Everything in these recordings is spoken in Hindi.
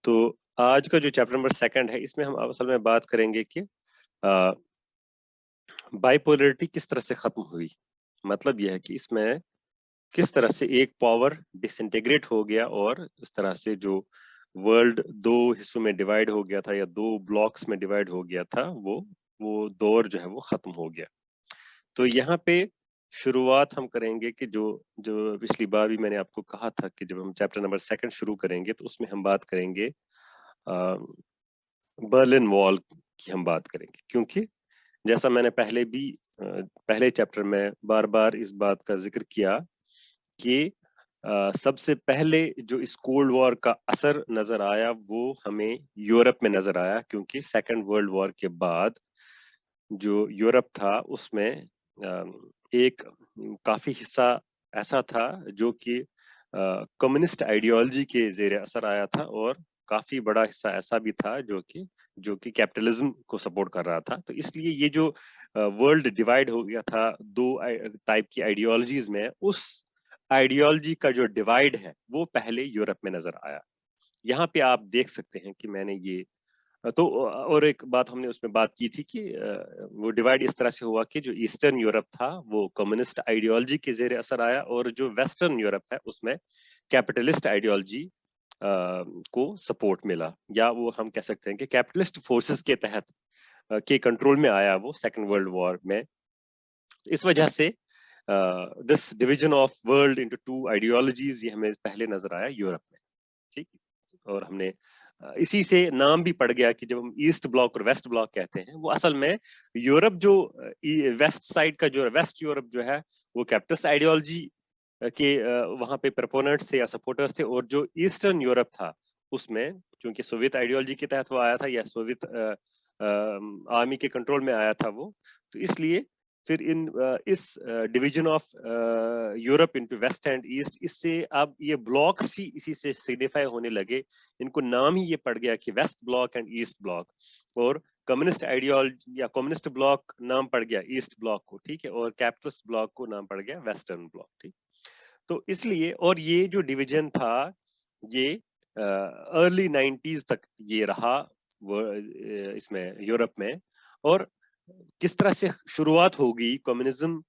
तो आज का जो चैप्टर नंबर 2 है, इसमें हम असल में बात करेंगे कि बाइपोलरिटी किस तरह से खत्म हुई। मतलब यह है कि इसमें किस तरह से एक पावर डिसइंटीग्रेट हो गया और इस तरह से जो वर्ल्ड दो हिस्सों में डिवाइड हो गया था या दो ब्लॉक्स में डिवाइड हो गया था, वो दौर जो है वो खत्म हो गया। तो यहाँ पे शुरुआत हम करेंगे कि जो जो पिछली बार भी मैंने आपको कहा था कि जब हम चैप्टर नंबर 2 शुरू करेंगे तो उसमें हम बात करेंगे बर्लिन वॉल की हम बात करेंगे, क्योंकि जैसा मैंने पहले भी पहले चैप्टर में बार बार इस बात का जिक्र किया कि सबसे पहले जो इस कोल्ड वॉर का असर नजर आया वो हमें यूरोप में नजर आया, क्योंकि सेकेंड वर्ल्ड वॉर के बाद जो यूरोप था उसमें एक काफी हिस्सा ऐसा था जो कि कम्युनिस्ट आइडियोलॉजी के जेर असर आया था, और काफी बड़ा हिस्सा ऐसा भी था जो कि कैपिटलिज्म को सपोर्ट कर रहा था। तो इसलिए ये जो वर्ल्ड डिवाइड हो गया था दो टाइप की आइडियोलॉजीज में, उस आइडियोलॉजी का जो डिवाइड है वो पहले यूरोप में नजर आया। यहाँ पे आप देख सकते हैं कि मैंने ये तो और एक बात हमने उसमें बात की थी कि वो डिवाइड इस तरह से हुआ कि जो ईस्टर्न यूरोप था वो कम्युनिस्ट आइडियोलॉजी के जेर असर आया, और जो वेस्टर्न यूरोप है उसमें कैपिटलिस्ट आइडियोलॉजी को सपोर्ट मिला, या वो हम कह सकते हैं कि कैपिटलिस्ट फोर्सेस के तहत के कंट्रोल में आया वो सेकेंड वर्ल्ड वॉर में। इस वजह से this division of world into to ideologies ये हमें पहले नजर आया यूरोप में। ठीक, और हमने इसी से नाम भी पड़ गया कि जब हम ईस्ट ब्लॉक और वेस्ट ब्लॉक कहते हैं, वो असल में यूरोप जो वेस्ट साइड का जो वेस्ट यूरोप जो है वो कैपिटलिस्ट आइडियोलॉजी के वहां पे प्रपोनेंट्स थे या सपोर्टर्स थे, और जो ईस्टर्न यूरोप था उसमें चूंकि सोवियत आइडियोलॉजी के तहत वो आया था या सोवियत आर्मी के कंट्रोल में आया था वो, तो इसलिए फिर इस division of Europe into west and east, इससे अब ये ब्लॉक्स ही इसी से सिग्निफाई होने लगे। इनको नाम ही ये पड़ गया कि west bloc and east bloc, और कम्युनिस्ट आइडियोलॉजी या कम्युनिस्ट ब्लॉक नाम पड़ गया ईस्ट ब्लॉक को, ठीक है, और कैपिटलिस्ट ब्लॉक को नाम पड़ गया वेस्टर्न ब्लॉक। ठीक, तो इसलिए और ये जो डिवीजन था ये अर्ली 90s तक ये रहा इसमें यूरोप में। और किस तरह से शुरुआत होगी कम्युनिज्म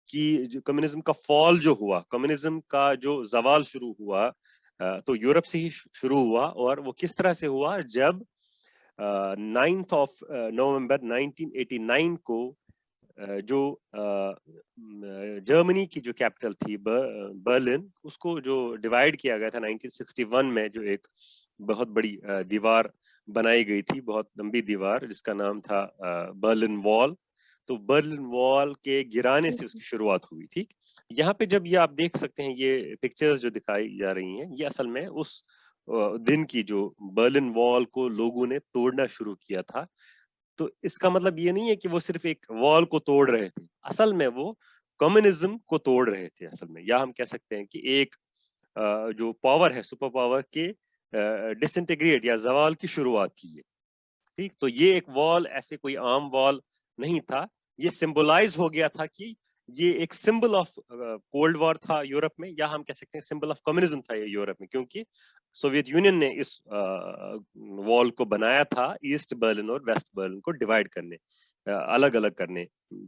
की, जो कम्युनिज्म का फॉल जो हुआ, कम्युनिज्म का जो जवाल शुरू हुआ, तो यूरोप से ही शुरू हुआ। और वो किस तरह से हुआ, जब 9th ऑफ नवंबर 1989 को जो जर्मनी की जो कैपिटल थी बर्लिन, उसको जो डिवाइड किया गया था 1961 में, जो एक बहुत बड़ी दीवार बनाई गई थी, बहुत लंबी दीवार जिसका नाम था बर्लिन वॉल। तो बर्लिन वॉल के गिराने से उसकी शुरुआत हुई। ठीक, यहाँ पे जब ये आप देख सकते हैं ये पिक्चर्स जो दिखाई जा रही हैं, ये असल में उस दिन की जो बर्लिन वॉल को लोगों ने तोड़ना शुरू किया था। तो इसका मतलब ये नहीं है कि वो सिर्फ एक वॉल को तोड़ रहे थे, असल में वो कम्युनिज्म को तोड़ रहे थे असल में, या हम कह सकते हैं कि एक जो पावर है, सुपर पावर के डिसइंटीग्रेट या जवाल की शुरुआत की है। ठीक, तो ये एक वॉल ऐसे कोई आम वॉल नहीं था, ये सिंबलाइज हो गया था कि ये एक सिंबल ऑफ कोल्ड वॉर था यूरोप में, या हम कह सकते हैं सिंबल ऑफ कम्युनिज्म था ये यूरोप में, क्योंकि सोवियत यूनियन ने इस वॉल को बनाया था ईस्ट बर्लिन और वेस्ट बर्लिन को डिवाइड करने, अलग अलग करने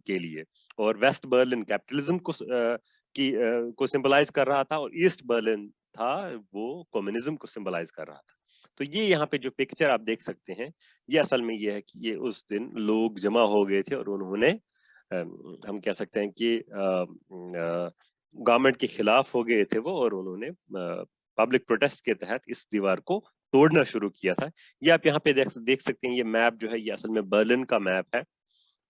के लिए। और वेस्ट बर्लिन कैपिटलिज्म को सिंबलाइज कर रहा था, और ईस्ट बर्लिन था वो कम्युनिज्म को सिंबलाइज कर रहा था। तो ये यहाँ पे जो पिक्चर आप देख सकते हैं, ये असल में ये है कि ये उस दिन लोग जमा हो गए थे और उन्होंने हम कह सकते हैं कि गवर्नमेंट के खिलाफ हो गए थे वो, और उन्होंने पब्लिक प्रोटेस्ट के तहत इस दीवार को तोड़ना शुरू किया था। ये आप यहाँ पे देख सकते हैं, ये मैप जो है ये असल में बर्लिन का मैप है,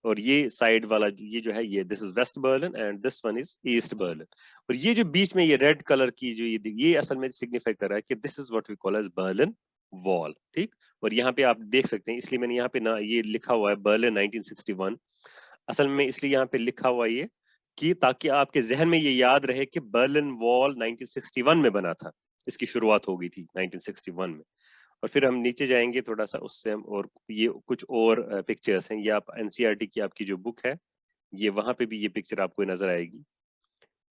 और ये साइड वाला ये जो है ये this is West Berlin and this one is East Berlin. और ये जो बीच में ये रेड कलर की जो ये असल में सिग्निफाई कर रहा है कि this is what we call as Berlin Wall. ठीक, और यहाँ पे आप देख सकते हैं, इसलिए मैंने यहाँ पे ना ये लिखा हुआ है बर्लिन 1961, असल में इसलिए यहाँ पे लिखा हुआ ये कि ताकि आपके जहन में ये याद रहे कि बर्लिन वॉल 1961 में बना था, इसकी शुरुआत हो गई थी 1961 में। और फिर हम नीचे जाएंगे थोड़ा सा, उससे हम और ये कुछ और पिक्चर्स हैं, ये आप एनसीईआरटी की आपकी जो बुक है, ये वहां पे भी ये पिक्चर आपको नजर आएगी।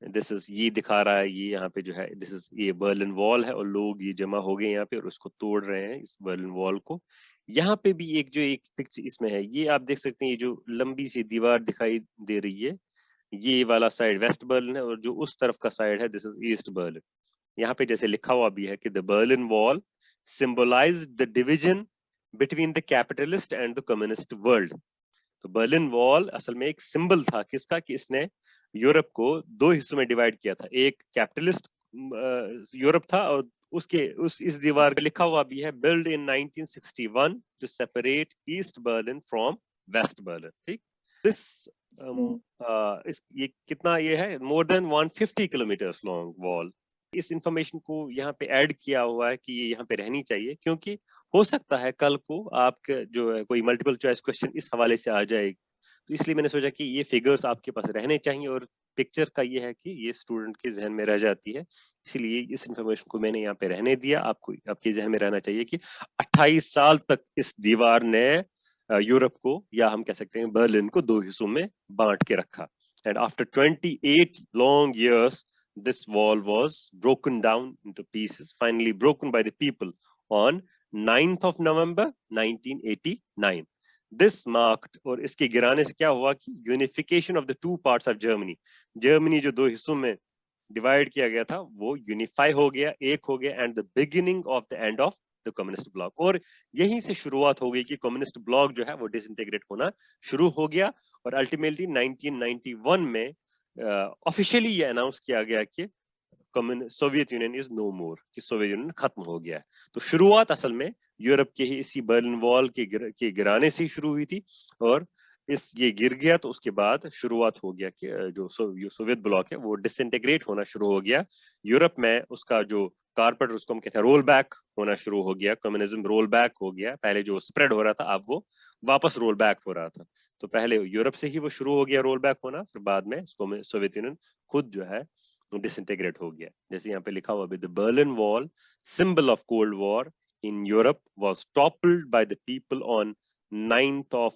दिस इज, ये दिखा रहा है, ये यहाँ पे जो है दिस इज, ये बर्लिन वॉल है और लोग ये जमा हो गए यहाँ पे और उसको तोड़ रहे हैं, इस बर्लिन वॉल को। यहाँ पे भी एक जो एक पिक्चर इसमें है, ये आप देख सकते हैं, ये जो लंबी सी दीवार दिखाई दे रही है, ये वाला साइड वेस्ट बर्लिन है और जो उस तरफ का साइड है दिस इज ईस्ट बर्लिन। यहाँ पे जैसे लिखा हुआ भी है कि the Berlin Wall symbolised the division between the capitalist and the communist world. तो बर्लिन वॉल असल में एक सिंबल था किसका, कि इसने यूरोप को दो हिस्सों में डिवाइड किया था, एक कैपिटलिस्ट यूरोप था और उसके उस इस दीवार पे लिखा हुआ भी है build in 1961 to separate East Berlin from West Berlin. ठीक, दिस इस ये कितना ये है, more than 150 kilometres long wall. इस इंफॉर्मेशन को यहाँ पे ऐड किया हुआ है कि ये यहाँ पे रहनी चाहिए, क्योंकि हो सकता है कल को आपके जो है कोई मल्टीपल चॉइस क्वेश्चन इस हवाले से आ जाए, तो इसलिए मैंने सोचा कि ये फिगर्स आपके पास रहने चाहिए। और पिक्चर का ये है कि ये स्टूडेंट के जहन में रह जाती है, इसलिए इस इंफॉर्मेशन को मैंने यहाँ पे रहने दिया। आपको आपके जहन में रहना चाहिए कि 28 साल तक इस दीवार ने यूरोप को, या हम कह सकते हैं बर्लिन को, दो हिस्सों में बांट के रखा। And after 28 long years this wall was broken down into pieces, finally broken by the people on 9th of November 1989. This marked, और इसके गिराने से क्या हुआ कि unification of the two parts of Germany, Germany जो दो हिस्सों में डिवाइड किया गया था वो यूनिफाई हो गया, एक हो गया, and the beginning of the end of the communist bloc. और यहीं से शुरुआत हो गई कि कम्युनिस्ट ब्लॉक जो है वो डिसइंटीग्रेट होना शुरू हो गया। और अल्टीमेटली 1991 में ऑफिशियली ये अनाउंस किया गया कि सोवियत यूनियन इज नो मोर, कि सोवियत यूनियन खत्म हो गया है। तो शुरुआत असल में यूरोप के ही इसी बर्लिन वॉल के गिराने से ही शुरू हुई थी, और ये गिर गया तो उसके बाद शुरुआत हो गया कि जो सोवियत ब्लॉक है वो डिसइंटीग्रेट होना शुरू हो गया। यूरोप में उसका जो कारपेट, उसको हम कहते हैं रोल बैक होना शुरू हो गया, कम्युनिज्म रोल बैक हो गया। पहले जो स्प्रेड हो रहा था अब वो वापस रोल बैक हो रहा था। तो पहले यूरोप से ही वो शुरू हो गया रोल बैक होना, फिर बाद में सोवियत यूनियन खुद जो है डिसइंटीग्रेट हो गया। जैसे यहाँ पे लिखा हुआ the Berlin wall, symbol of cold war in Europe, was toppled by the people on 9th of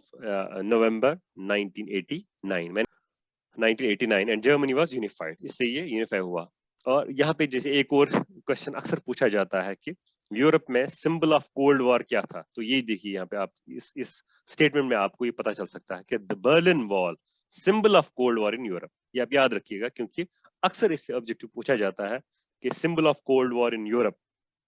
November 1989 and Germany was unified. इससे ये यूनिफाई हुआ। और यहाँ पे जैसे एक और क्वेश्चन अक्सर पूछा जाता है कि यूरोप में सिंबल ऑफ कोल्ड वॉर क्या था, तो ये देखिए यहाँ पे आप इस स्टेटमेंट में आपको ये पता चल सकता है कि the Berlin wall symbol of cold war in Europe. ये आप याद रखिएगा, क्योंकि अक्सर इससे ऑब्जेक्टिव पूछा जाता है कि symbol of cold war in Europe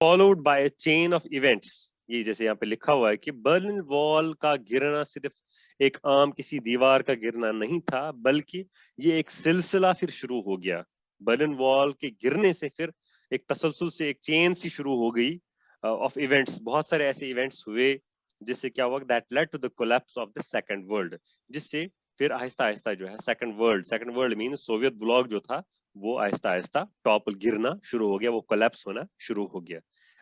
followed by a chain of events. ये जैसे यहाँ पे लिखा हुआ है कि बर्लिन वॉल का गिरना सिर्फ एक आम किसी दीवार का गिरना नहीं था, बल्कि ये एक सिलसिला फिर शुरू हो गया। बर्लिन वॉल के गिरने से फिर एक तसलसल से एक चेन सी शुरू हो गई ऑफ इवेंट्स। बहुत सारे ऐसे इवेंट्स हुए जिससे क्या हुआ, that led to the collapse of the second world, जिससे फिर आहिस्ता आहिस्ता जो है second world mean Soviet bloc जो था वो आहिस्ता आहिस्ता टॉपल गिरना शुरू हो गया, वो कोलैप्स होना शुरू हो गया।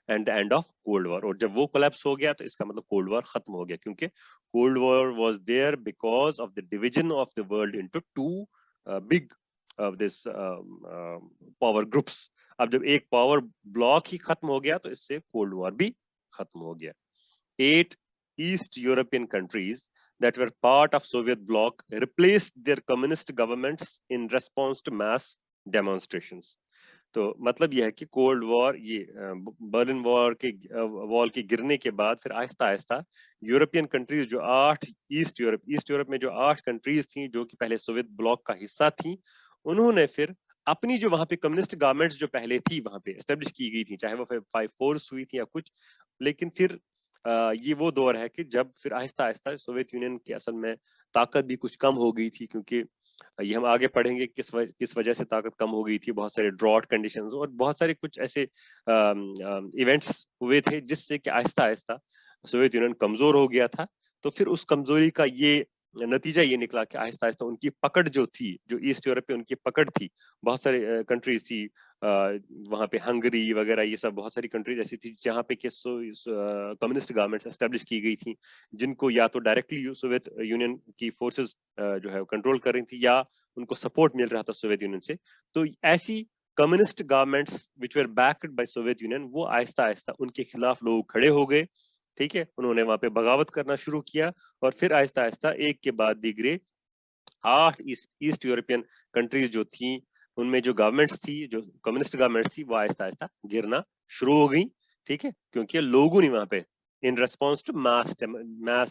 And the end of cold war, और जब वो कोलैप्स हो गया तो इसका मतलब कोल्ड वॉर खत्म हो गया, क्योंकि cold war was there because of the division of the world into two big of this power groups. अब जब एक पावर ब्लॉक ही खत्म हो गया तो इससे कोल्ड वॉर भी खत्म हो गया। 8 East European countries that were part of Soviet bloc replaced their communist governments in response to mass demonstrations. तो मतलब यह है कि कोल्ड वॉर, ये बर्लिन वॉल के गिरने के बाद फिर आहिस्ता आहिस्ता यूरोपियन कंट्रीज जो 8 ईस्ट यूरोप में जो 8 कंट्रीज थी जो कि पहले सोवियत ब्लॉक का हिस्सा थी, उन्होंने फिर अपनी जो वहां पे कम्युनिस्ट गवर्नमेंट्स जो पहले थी वहां पे एस्टेब्लिश की गई थी, चाहे वो 5 फोर्स हुई थी या कुछ, लेकिन फिर ये वो दौर है कि जब फिर आहिस्ता आहिस्ता सोवियत यूनियन की असल में ताकत भी कुछ कम हो गई थी, क्योंकि ये हम आगे पढ़ेंगे किस वजह से ताकत कम हो गई थी। बहुत सारे ड्रॉट कंडीशंस और बहुत सारे कुछ ऐसे इवेंट्स हुए थे जिससे कि आहिस्ता आहिस्ता सोवियत यूनियन कमजोर हो गया था। तो फिर उस कमजोरी का ये नतीजा ये निकला कि आहिस्ता आहिस्ता उनकी पकड़ जो थी, जो ईस्ट यूरोप पे उनकी पकड़ थी, बहुत सारे कंट्रीज थी वहां पे, हंगरी वगैरह, ये सब बहुत सारी कंट्रीज ऐसी थी जहाँ पे कम्युनिस्ट गवर्नमेंट्स एस्टेब्लिश की गई थी, जिनको या तो डायरेक्टली सोवियत यूनियन की फोर्सेस जो है कंट्रोल कर रही थी या उनको सपोर्ट मिल रहा था सोवियत यूनियन से। तो ऐसी communist governments which were backed by Soviet union, वो आहिस्ता आहिस्ता उनके खिलाफ लोग खड़े हो गए। ठीक है, उन्होंने वहां पे बगावत करना शुरू किया, और फिर आहिस्ता आहिस्ता एक के बाद दीगरे 8 ईस्ट यूरोपियन कंट्रीज जो थी उनमें जो गवर्नमेंट्स थी, जो कम्युनिस्ट गवर्नमेंट्स थी, वो आहिस्ता आहिस्ता गिरना शुरू हो गई, ठीक है, क्योंकि लोगों ने वहां पे in response to mass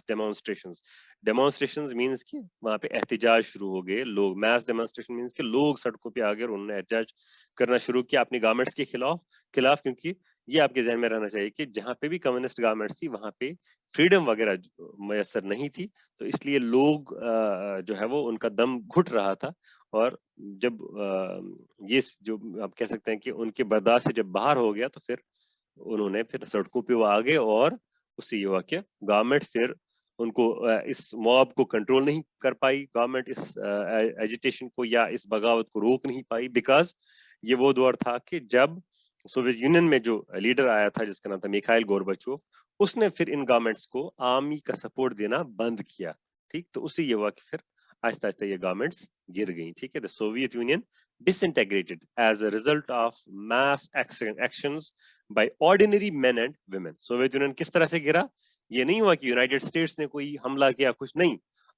demonstrations means कि वहां पे एहतजाज शुरू हो गए, लोग मास डेमोन्स्ट्रेशन मींस कि लोग सड़कों पे आ गए और उन्होंने एहतजाज करना शुरू किया अपनी गवर्नमेंट्स के खिलाफ, क्योंकि ये आपके जहन में रहना चाहिए कि जहां पे भी कम्युनिस्ट गवर्नमेंट्स थी वहां पे फ्रीडम वगैरह मैसर नहीं थी, तो इसलिए लोग जो है वो उनका दम घुट रहा था। और जब ये जो आप कह सकते हैं कि उनके बर्दाश्त से जब बाहर हो गया, तो फिर उन्होंने फिर सड़कों पे वो आ गए, और उससे ये हुआ कि गवर्नमेंट फिर उनको इस मॉब को कंट्रोल नहीं कर पाई, गवर्नमेंट इस एजिटेशन को या इस बगावत को रोक नहीं पाई, बिकॉज ये वो दौर था कि जब सोवियत यूनियन में जो लीडर आया था जिसका नाम था मिखाइल गोर्बाचोव, उसने फिर इन गवर्नमेंट्स को आर्मी का सपोर्ट देना बंद किया, ठीक, तो उससे ये हुआ कि फिर आहिस्ता आहिस्ता ये गवर्नमेंट्स गिर गई, ठीक है। The Soviet union disintegrated as a result of mass actions by ordinary men and women. Soviet union किस तरह से गिरा? ये नहीं हुआ कि यूनाइटेड स्टेट्स ने कोई हमला किया, कुछ नहीं,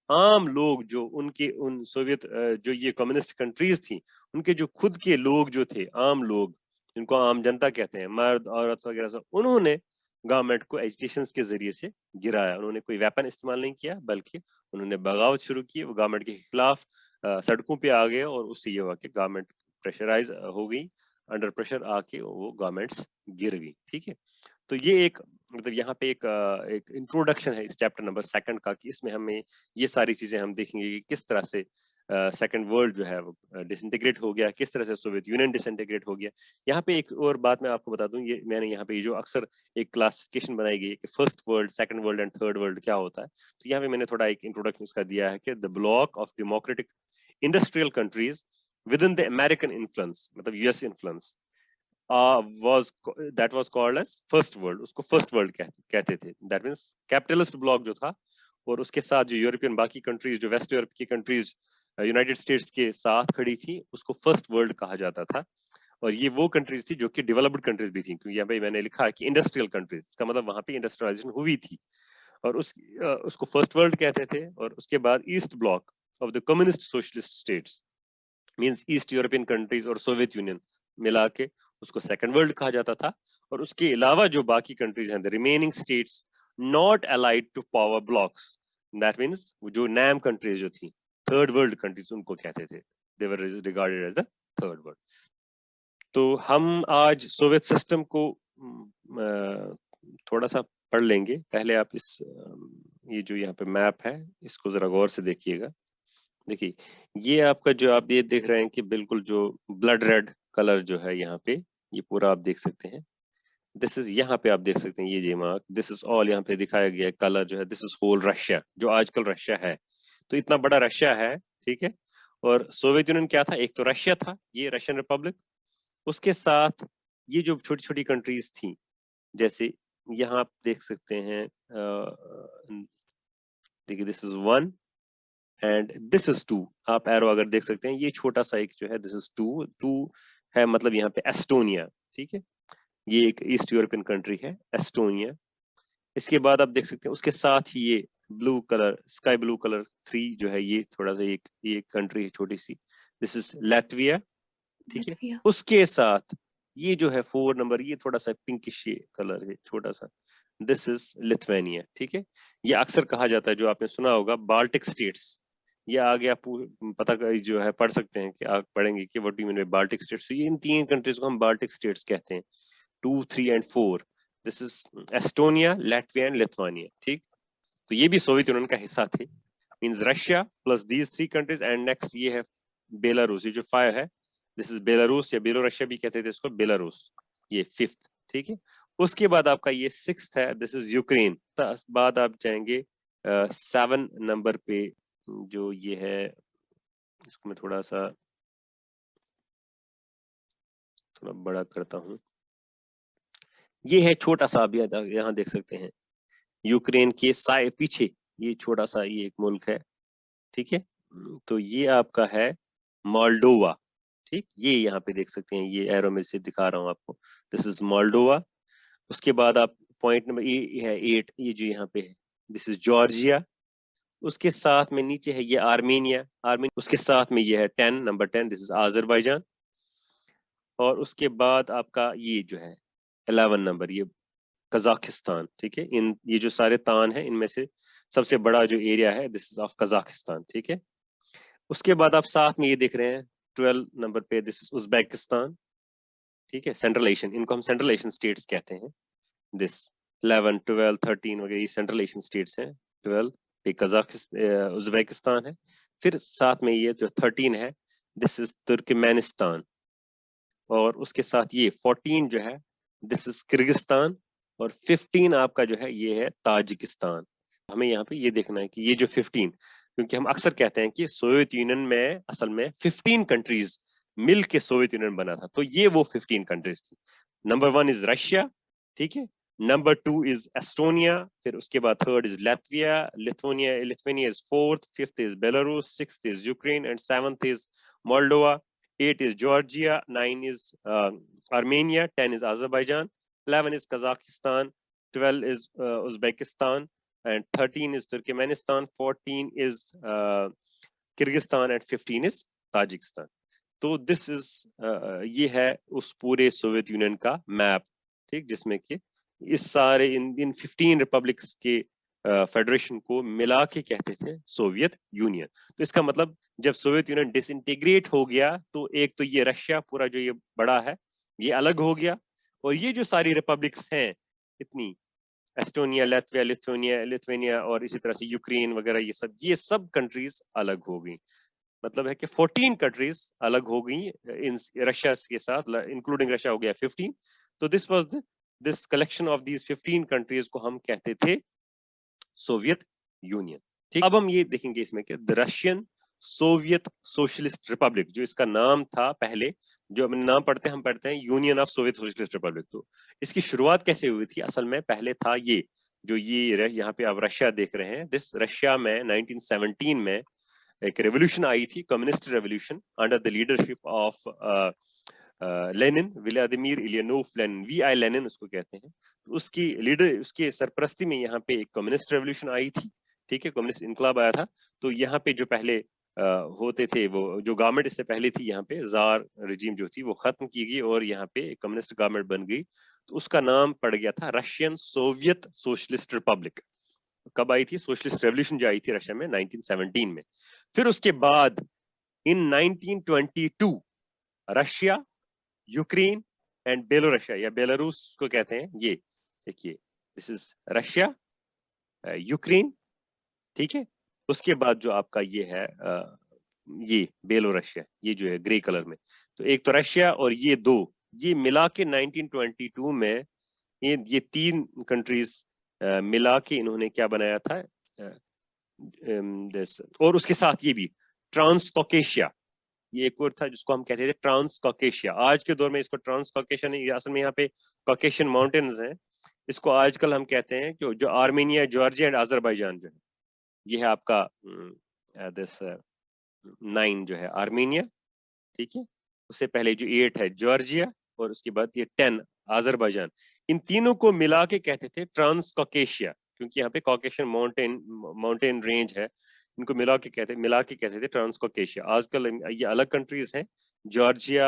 आम लोग जो उनके उन सोवियत जो ये कम्युनिस्ट कंट्रीज थी, उनके जो खुद के लोग जो थे, आम लोग जिनको आम जनता कहते हैं, मर्द औरत वगैरह सब, उन्होंने गवर्नमेंट को एजुटेशन के जरिए से गिराया। उन्होंने कोई वेपन इस्तेमाल नहीं किया, बल्कि उन्होंने बगावत शुरू की, वो गवर्नमेंट के खिलाफ सड़कों पे आ गए, और उससे ये हुआ कि गवर्नमेंट प्रेशराइज हो गई, अंडर प्रेशर आके वो गवर्नमेंट्स गिर गई, ठीक है। तो ये एक मतलब यहाँ पे एक इंट्रोडक्शन है इस चैप्टर नंबर 2 का, कि इसमें हमें ये सारी चीजें हम देखेंगे कि किस तरह से सेकंड वर्ल्ड जो है वो डिसइंटीग्रेट हो गया, किस तरह से सोवियत यूनियन डिसइंटीग्रेट हो गया। यहाँ पे एक और बात मैं आपको बता दूं, ये मैंने यहाँ पे जो अक्सर एक क्लासिफिकेशन बनाई गई है कि first world, second world and third world क्या होता है, तो यहाँ पे मैंने थोड़ा एक इंट्रोडक्शन इसका दिया है कि the bloc of democratic industrial countries within the American influence, मतलब US influence, was that was called as first world, उसको फर्स्ट वर्ल्ड कहते थे। दैट मींस कैपिटलिस्ट ब्लॉक जो था, और उसके साथ जो यूरोपियन बाकी कंट्रीज, जो वेस्ट यूरोप की कंट्रीज यूनाइटेड स्टेट्स के साथ खड़ी थी, उसको फर्स्ट वर्ल्ड कहा जाता था। और ये वो कंट्रीज थी जो कि डेवलप्ड कंट्रीज भी थी, क्योंकि यहाँ पे मैंने लिखा है कि इंडस्ट्रियल कंट्रीज, इसका मतलब वहां पे इंडस्ट्रियलाइजेशन हुई थी, और उसको फर्स्ट वर्ल्ड कहते थे। और उसके बाद east block of the communist socialist states means east European countries और सोवियत यूनियन मिला के उसको सेकंड वर्ल्ड कहा जाता था। और उसके अलावा जो बाकी कंट्रीज हैं, the remaining states not aligned to power blocs, that means जो नैम कंट्रीज जो थी, थर्ड वर्ल्ड कंट्रीज, उनको कहते थे, they were regarded as the third world. तो हम आज सोवियत सिस्टम को थोड़ा सा पढ़ लेंगे। पहले आप इस ये जो यहाँ पे मैप है, इसको जरा गौर से देखिएगा। देखिए, ये आपका जो आप ये देख रहे हैं कि बिल्कुल जो ब्लड रेड कलर जो है यहाँ पे, ये पूरा आप देख सकते हैं। दिस इज, यहाँ पे आप देख सकते हैं ये जे मार्क, दिस इज ऑल, यहाँ पे दिखाया गया है कलर जो है, दिस इज होल रशिया, जो आजकल रशिया है। तो इतना बड़ा रशिया है, ठीक है। और सोवियत यूनियन क्या था? एक तो रशिया था, ये रशियन रिपब्लिक, उसके साथ ये जो छोटी छोटी कंट्रीज थी, जैसे यहाँ आप देख सकते हैं, देखिए this is 1 and this is 2, आप एरो अगर देख सकते हैं, ये छोटा सा एक जो है, दिस इज 2 है, मतलब यहाँ पे एस्टोनिया, ठीक है, ये एक ईस्ट यूरोपियन कंट्री है एस्टोनिया। इसके बाद आप देख सकते हैं उसके साथ ही ये blue colour, sky blue colour 3 जो है, ये थोड़ा सा ये कंट्री है छोटी सी, दिस इज लैटविया, ठीक है। लटविया। उसके साथ ये जो है 4 नंबर, ये थोड़ा सा पिंकिश कलर है छोटा सा, दिस इज लिथुआनिया, ठीक है। ये अक्सर कहा जाता है, जो आपने सुना होगा, बाल्टिक स्टेट्स। ये आगे आप पता जो है पढ़ सकते हैं, कि आप पढ़ेंगे कि what do you mean by Baltic states. ये इन 3 कंट्रीज को हम बाल्टिक स्टेट्स कहते हैं, 2, 3 and 4। This is Estonia, Latvia and Lithuania, ठीक। तो ये भी सोवियत यूनियन का हिस्सा थे, means Russia plus these 3 countries. And next ये है बेलारूस, ये जो 5 है, दिस इज बेलारूस, या बेलोरशिया भी कहते थे इसको, बेलारूस, ये 5th, ठीक है। उसके बाद आपका ये 6th है, दिस इज यूक्रेन। बाद आप जाएंगे 7 नंबर पे, जो ये है, इसको मैं थोड़ा बड़ा करता हूं। ये है छोटा सा, आप यहाँ देख सकते हैं, यूक्रेन के साइड पीछे ये छोटा सा ये एक मुल्क है, ठीक है। तो ये आपका है मोल्डोवा, ठीक, ये यहाँ पे देख सकते हैं, ये एरो में से दिखा रहा हूँ आपको, दिस इज मोल्डोवा। उसके बाद आप पॉइंट नंबर ये है 8, ये जो यहाँ पे है, दिस इज जॉर्जिया। उसके साथ में नीचे है ये आर्मेनिया, उसके साथ में ये है 10 नंबर 10, दिस इज आजरबाईजान। और उसके बाद आपका ये जो है 11 नंबर, ये कजाकिस्तान, ठीक है। इन ये जो सारे तान है इनमें से सबसे बड़ा जो एरिया है दिस इज ऑफ कजाकिस्तान, ठीक है। उसके बाद आप साथ में ये देख रहे हैं 12 नंबर पे दिस इज उज्बेकिस्तान, ठीक है। सेंट्रल एशियन, इनको हम सेंट्रल एशियन स्टेट्स कहते हैं। दिस 11 12 13 वगैरह ये सेंट्रल एशियन स्टेट्स हैं। 12 पे कजाकिस्तान उज्बेकिस्तान है। फिर साथ में ये जो 13 है दिस इज तुर्कमेनिस्तान, और उसके साथ ये 14 जो है दिस इज किर्गिस्तान, और 15 आपका जो है ये है ताजिकिस्तान। हमें यहाँ पे ये देखना है कि ये जो 15, क्योंकि हम अक्सर कहते हैं कि सोवियत यूनियन में असल में 15 कंट्रीज मिल के सोवियत यूनियन बना था, तो ये वो 15 कंट्रीज थी। नंबर 1 इज रशिया, ठीक है। नंबर 2 इज एस्टोनिया, फिर उसके बाद third is Latvia, Lithuania is fourth, fifth is Belarus, sixth is Ukraine and seventh is Moldova, 8 is Georgia, 9 is Armenia, 10 is Azerbaijan, 11 is Kazakhstan, 12 is Uzbekistan, and 13 is Turkmenistan, 14 is Kyrgyzstan, and 15 is Tajikistan. तो दिस इज ये है उस पूरे सोवियत यूनियन का मैप, ठीक, जिसमें कि इस सारे इन 15 रिपब्लिक्स के फेडरेशन को मिला के कहते थे सोवियत यूनियन। तो इसका मतलब जब सोवियत यूनियन डिसइंटीग्रेट हो गया तो एक तो ये रशिया पूरा जो ये बड़ा है ये अलग हो गया, और ये जो सारी रिपब्लिक्स हैं इतनी, एस्टोनिया, लातविया, लिथुआनिया और इसी तरह से यूक्रेन वगैरह, ये सब कंट्रीज अलग हो गई। मतलब है कि 14 कंट्रीज अलग हो गई इन रशिया के साथ, इंक्लूडिंग रशिया हो गया 15। तो this collection of these 15 countries को हम कहते थे सोवियत यूनियन, ठीक। अब हम ये देखेंगे इसमें कि the Russian Soviet socialist Republic, जो इसका नाम था पहले, जो हम नाम पढ़ते हैं, हम पढ़ते हैं union of Soviet socialist Republic. तो इसकी शुरुआत कैसे हुई थी? असल में पहले था ये जो ये यहाँ पे आप रशिया देख रहे हैं, दिस रशिया में 1917 में एक रेवोल्यूशन आई थी, communist revolution, under the leadership of Lenin, Vladimir Ulyanov Lenin, VI Lenin उसको कहते हैं। तो उसकी लीडर, उसके सरपरस्ती में यहाँ पे एक कम्युनिस्ट रेवोल्यूशन आई थी, ठीक है, कम्युनिस्ट इनकलाब आया था। तो यहाँ पे जो पहले होते थे, वो जो गवर्नमेंट इससे पहले थी यहाँ पे जार रजीम जो थी वो खत्म की गई और यहाँ पे कम्युनिस्ट गवर्नमेंट बन गई। तो उसका नाम पड़ गया था रशियन सोवियत सोशलिस्ट रिपब्लिक। कब आई थी? सोशलिस्ट रेवोल्यूशन जो आई थी रशिया में 1917 में। फिर उसके बाद इन 1922 रशिया, यूक्रेन एंड बेलोरशिया या बेलारूस को कहते हैं, ये देखिए दिस इज रशिया, यूक्रेन, ठीक है। उसके बाद जो आपका ये है ये बेलोरशिया, ये जो है ग्रे कलर में, तो एक तो रशिया और ये दो, ये मिला के 1922 में ये तीन कंट्रीज मिला के इन्होंने क्या बनाया था, और उसके साथ ये भी ट्रांस कॉकेशिया, ये एक और था जिसको हम कहते थे ट्रांस कॉकेशिया। आज के दौर में इसको ट्रांस कॉकेशिया नहीं, असल में यहाँ पे कॉकेशियन माउंटेन्स हैं, इसको आजकल हम कहते हैं कि जो आर्मेनिया, जॉर्जिया एंड अजरबैजान जो है, ये है आपका दिस 9 जो है आर्मेनिया, ठीक है। उससे पहले जो 8 है जॉर्जिया, और उसके बाद ये 10 अजरबैजान। इन तीनों को मिला के कहते थे ट्रांस कॉकेशिया, क्योंकि यहाँ पे कॉकेशियन माउंटेन रेंज है, इनको मिला के कहते थे ट्रांस कॉकेशिया। आजकल ये अलग कंट्रीज हैं, जॉर्जिया,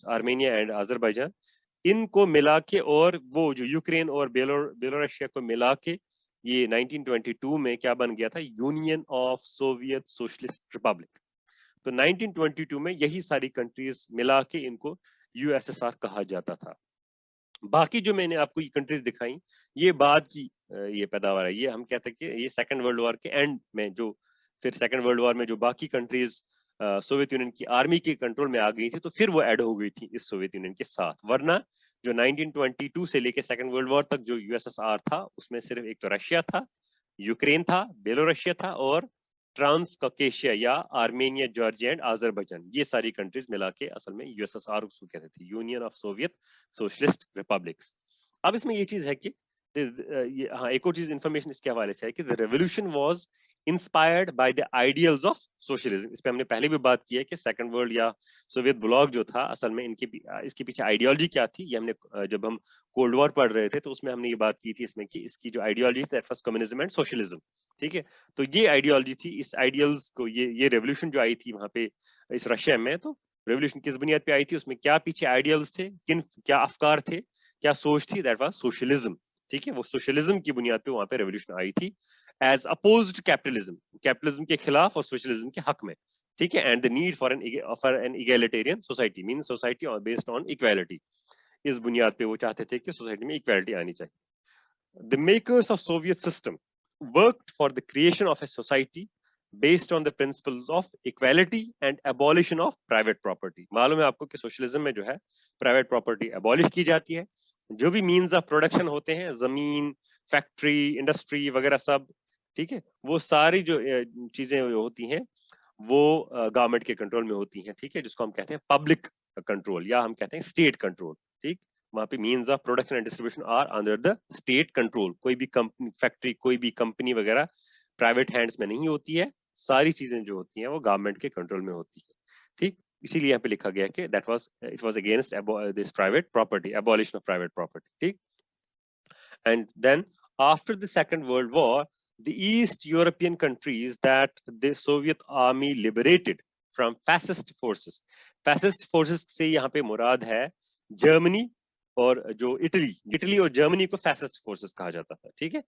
आर्मेनिया एंड अजरबैजान, इनको मिला के, और वो जो यूक्रेन और बेलोरशिया को मिला के ये 1922 में क्या बन गया था, union of Soviet socialist Republic. तो 1922 में यही सारी कंट्रीज मिला के इनको यूएसएसआर कहा जाता था। बाकी जो मैंने आपको ये कंट्रीज दिखाई, ये बाद की ये पैदावार है, ये हम कहते हैं कि ये सेकंड वर्ल्ड वॉर के एंड में, जो फिर सेकंड वर्ल्ड वॉर में जो बाकी कंट्रीज सोवियत यूनियन की आर्मी के कंट्रोल में आ गई थी, तो फिर वो ऐड हो गई थी इस सोवियत यूनियन के साथ। वरना जो 1922 से लेके सेकंड वर्ल्ड वॉर तक जो यूएसएसआर था, उसमें सिर्फ एक तो रशिया था, यूक्रेन था, बेलोरशिया था, और ट्रांस कॉकेशिया या आर्मेनिया, जॉर्जिया एंड अजरबैजान, ये सारी कंट्रीज मिला के असल में यूएसएसआर उसको कहते थे, union of Soviet socialist republics. अब इसमें ये चीज है कि हाँ, एक और चीज इंफॉर्मेशन इसके हवाले से है कि the revolution was inspired by the ideals of socialism. इस पे हमने पहले भी बात की है कि सेकंड वर्ल्ड या सोवियत ब्लॉक जो था, असल में इसके पीछे आइडियोलॉजी क्या थी, ये हमने जब हम कोल्ड वॉर पढ़ रहे थे तो उसमें हमने ये बात की थी इसमें कि इसकी जो आइडियोलॉजी थी that was communism and socialism, ठीक है। तो ये आइडियोलॉजी थी, इस आइडियल्स को ये रेवोल्यूशन जो आई थी वहां पे इस रशिया में, तो रेवोल्यूशन किस बुनियाद पे आई थी, उसमें क्या पीछे आइडियल्स थे, क्या अफकार थे, क्या सोच थी, दैट वाज सोशलिज्म। ठीक है, वो सोशलिज्म की बुनियाद पे वहां पे रेवोल्यूशन आई थी, एज अपोज्ड कैपिटलिज्म, कैपिटलिज्म के खिलाफ और सोशलिज्म के हक में। ठीक है, and the need for an egalitarian society, mean society based on equality. इस बुनियाद पे वो चाहते थे कि सोसाइटी में इक्वालिटी आनी चाहिए। The makers of Soviet system worked for the creation of a society based on the principles of equality and abolition of private property. मालूम है आपको कि सोशलिज्म में जो है प्राइवेट प्रॉपर्टी एबॉलिश की जाती है, जो भी मीन्स ऑफ प्रोडक्शन होते हैं, जमीन, फैक्ट्री, इंडस्ट्री वगैरह सब, ठीक है, वो सारी जो चीजें होती हैं वो गवर्नमेंट के कंट्रोल में होती हैं। ठीक है, जिसको हम कहते हैं पब्लिक कंट्रोल या हम कहते हैं स्टेट कंट्रोल। ठीक, वहां पे means of production and distribution are under the state control. कोई भी कंपनी, फैक्ट्री, कोई भी कंपनी वगैरह प्राइवेट हैंड्स में नहीं होती है, सारी चीजें जो होती हैं वो गवर्नमेंट के कंट्रोल में होती है। ठीक, इसीलिए यहाँ पे लिखा गया कि that was it was against this private property, abolition of private property. ठीक, and then after the second world war, the east european countries that the soviet army liberated from fascist forces से यहाँ पे मुराद है जर्मनी और जो इटली और जर्मनी को फैसिस्ट फोर्सेस कहा जाता था। ठीक है,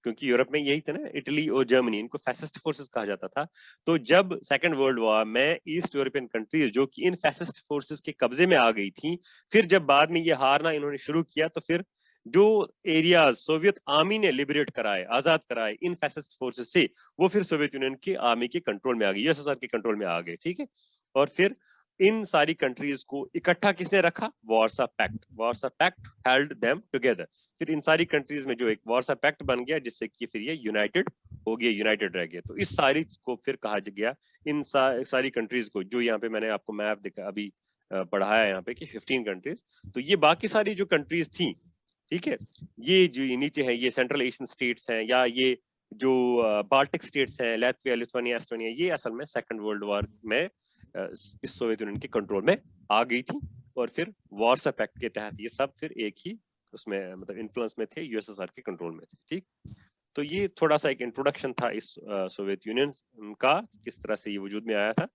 क्योंकि यूरोप में यही था ना, इटली और जर्मनी, इनको फैसिस्ट फोर्सेस कहा जाता था। तो जब सेकंड वर्ल्ड वॉर में ईस्ट यूरोपियन कंट्रीज जो कि इन फैसिस्ट फोर्सेस के कब्जे में आ गई थी, फिर जब बाद में ये हारना इन्होंने शुरू किया, तो फिर जो एरियाज सोवियत आर्मी ने लिबरेट कराए, आजाद कराए इन फैसिस्ट फोर्सेस से, वो फिर सोवियत यूनियन की आर्मी के कंट्रोल में आ गई, यूएसएसआर के कंट्रोल में आ गए। ठीक है, और फिर इन सारी कंट्रीज को इकट्ठा किसने रखा? Warsaw Pact held them together. फिर इन सारी कंट्रीज में जो एक वार्सा पैक्ट बन गया, जिससे कि फिर ये यूनाइटेड हो गया, यूनाइटेड रह गया। तो इस सारी को फिर कहा गया, इन सारी कंट्रीज को, जो यहाँ पे मैंने आपको मैप दिखा अभी पढ़ाया यहाँ पे कि 15 कंट्रीज, तो ये बाकी सारी जो कंट्रीज थी, ठीक है, ये जो नीचे है ये सेंट्रल एशियन स्टेट्स हैं, या ये जो बाल्टिक स्टेट्स हैं, लातविया, लिथुआनिया, एस्टोनिया, ये असल में सेकंड वर्ल्ड वॉर में इस सोवियत यूनियन के कंट्रोल में आ गई थी। और फिर वार्सा पैक्ट के तहत ये सब फिर एक ही उसमें मतलब इन्फ्लुएंस में थे, यूएसएसआर के कंट्रोल में थे। ठीक, तो ये थोड़ा सा एक इंट्रोडक्शन था इस सोवियत यूनियन का, किस तरह से ये वजूद में आया था।